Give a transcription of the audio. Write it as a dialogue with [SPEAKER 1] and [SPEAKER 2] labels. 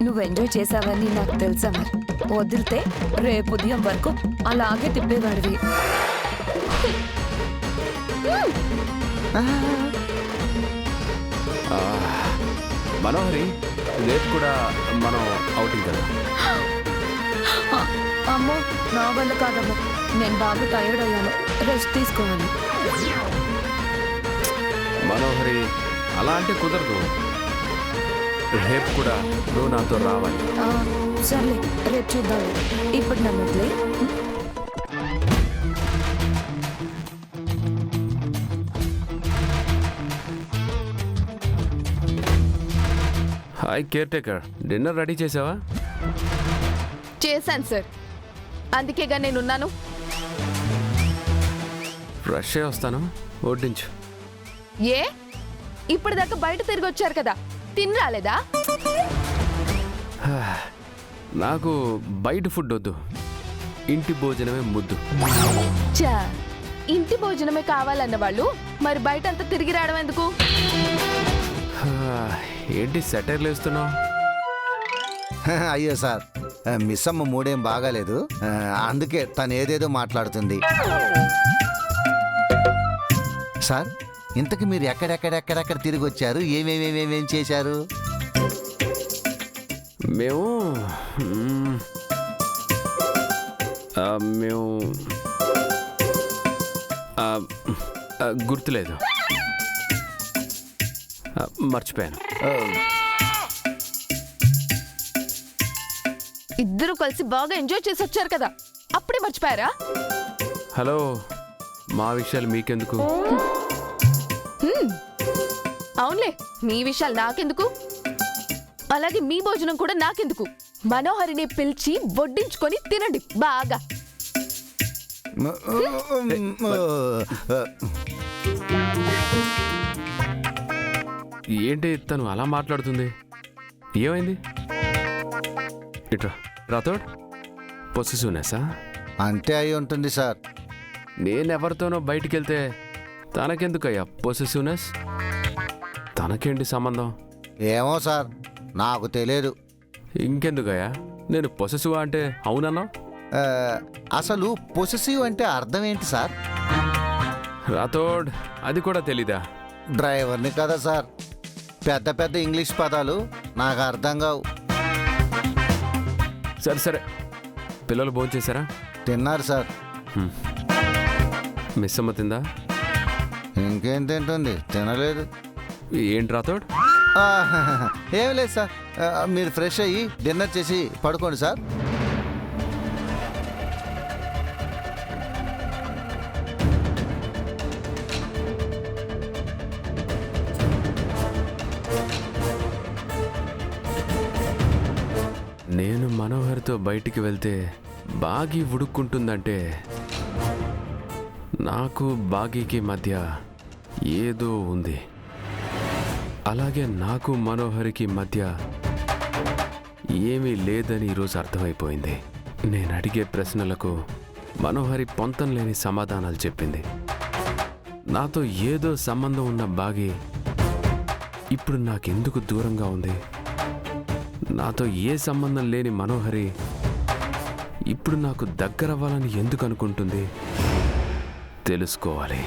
[SPEAKER 1] నువ్వు ఎంజాయ్ చేసావని నాకు తెలుసా మరి. వదిలితే రేపు ఉదయం వరకు అలాగే తిప్పేవాడివి.
[SPEAKER 2] మనోహరి, రేపు కూడా మనం అవుటింగ్ కదా?
[SPEAKER 1] అమ్మో, నా వల్ల కాదమ్మా. నేను బాగా టైర్డ్ అయ్యాను, రెస్ట్ తీసుకోవాలి.
[SPEAKER 2] మనోహరి, అలా అంటే కుదరదు. రేపు కూడా నువ్వు నాతో రావాలి.
[SPEAKER 1] సర్లే, రేపు చూద్దాం. ఇప్పుడు నన్ను వదిలే.
[SPEAKER 2] Hi care taker, dinner ready చేసావా?
[SPEAKER 3] చేశాను సార్, అందుకేగా నేనున్నాను.
[SPEAKER 2] ఫ్రెష్ అయ్యి వస్తాను, వడ్డించు.
[SPEAKER 3] ఏ ఇప్పటిదాకా బయట తిరిగి వచ్చారు కదా, తిని రాలేదా?
[SPEAKER 2] నాకు బయట ఫుడ్ వద్దు, ఇంటి భోజనమే ముద్దు.
[SPEAKER 3] చా, ఇంటి భోజనమే కావాలన్న వాళ్ళు మరి బయట అంతా తిరిగి రావడం ఎందుకు?
[SPEAKER 2] ఏంటి సెటైర్లు వేస్తున్నావు?
[SPEAKER 4] అయ్యో సార్, మిస్ అమ్మ మూడేం బాగాలేదు, అందుకే తను ఏదేదో మాట్లాడుతుంది. సార్, ఇంతకు మీరు ఎక్కడెక్కడెక్కడెక్కడ తిరిగి వచ్చారు? ఏమేమేమేమేం చేశారు?
[SPEAKER 2] మేము గుర్తులేదు, మర్చిపోయాను.
[SPEAKER 3] ఇద్దరు కలిసి బాగా ఎంజాయ్ చేసి వచ్చారు కదా, అప్పుడే మర్చిపోయారా?
[SPEAKER 2] హలో, మా విషయాలు మీకెందుకు?
[SPEAKER 3] అవునులే, మీ విషయాలు నాకెందుకు, అలాగే మీ భోజనం కూడా నాకెందుకు. మనోహరిని పిలిచి వడ్డించుకొని తినండి బాగా.
[SPEAKER 2] ఏంటి తను అలా మాట్లాడుతుంది? ఏమైంది? ఇట్రా రాథోడ్, పొసెసివ్నెస్సా?
[SPEAKER 4] అంతే అయి ఉంటుంది సార్.
[SPEAKER 2] నేనెవరితోనో బయటికి వెళ్తే తనకెందుకయ్యా పొసెసివ్నెస్? తనకేంటి సంబంధం?
[SPEAKER 4] ఏమో సార్, నాకు తెలియదు.
[SPEAKER 2] ఇంకెందుకయ్యా? నేను పొసెసివ్ అంటే అవునన్నా?
[SPEAKER 4] అసలు పొసెసివ్ అంటే అర్థం ఏంటి సార్?
[SPEAKER 2] రాథోడ్, అది కూడా తెలీదా?
[SPEAKER 4] డ్రైవర్ని కదా సార్, పెద్ద పెద్ద ఇంగ్లీష్ పదాలు నాకు అర్థం కావు.
[SPEAKER 2] సరే సరే, పిల్లలు భోంచేశారా?
[SPEAKER 4] తిన్నారు సార్.
[SPEAKER 2] మిస్ అమ్మ తిందా?
[SPEAKER 4] ఇంకేం తింటుంది, తినలేదు.
[SPEAKER 2] ఏంటి రాథోడ్?
[SPEAKER 4] ఏం లేదు సార్, మీరు ఫ్రెష్ అయ్యి డిన్నర్ చేసి పడుకోండి సార్.
[SPEAKER 2] నేను మనోహర్తో బయటికి వెళ్తే బాగీ ఉడుక్కుంటుందంటే నాకు బాగీకి మధ్య ఏదో ఉంది. అలాగే నాకు మనోహరికి మధ్య ఏమీ లేదని ఈరోజు అర్థమైపోయింది. నేను అడిగే ప్రశ్నలకు మనోహరి పొంతం లేని సమాధానాలు చెప్పింది. నాతో ఏదో సంబంధం ఉన్న బాగీ ఇప్పుడు నాకెందుకు దూరంగా ఉంది? నాతో ఏ సంబంధం లేని మనోహరి ఇప్పుడు నాకు దగ్గరవ్వాలని ఎందుకు అనుకుంటుంది? తెలుసుకోవాలి.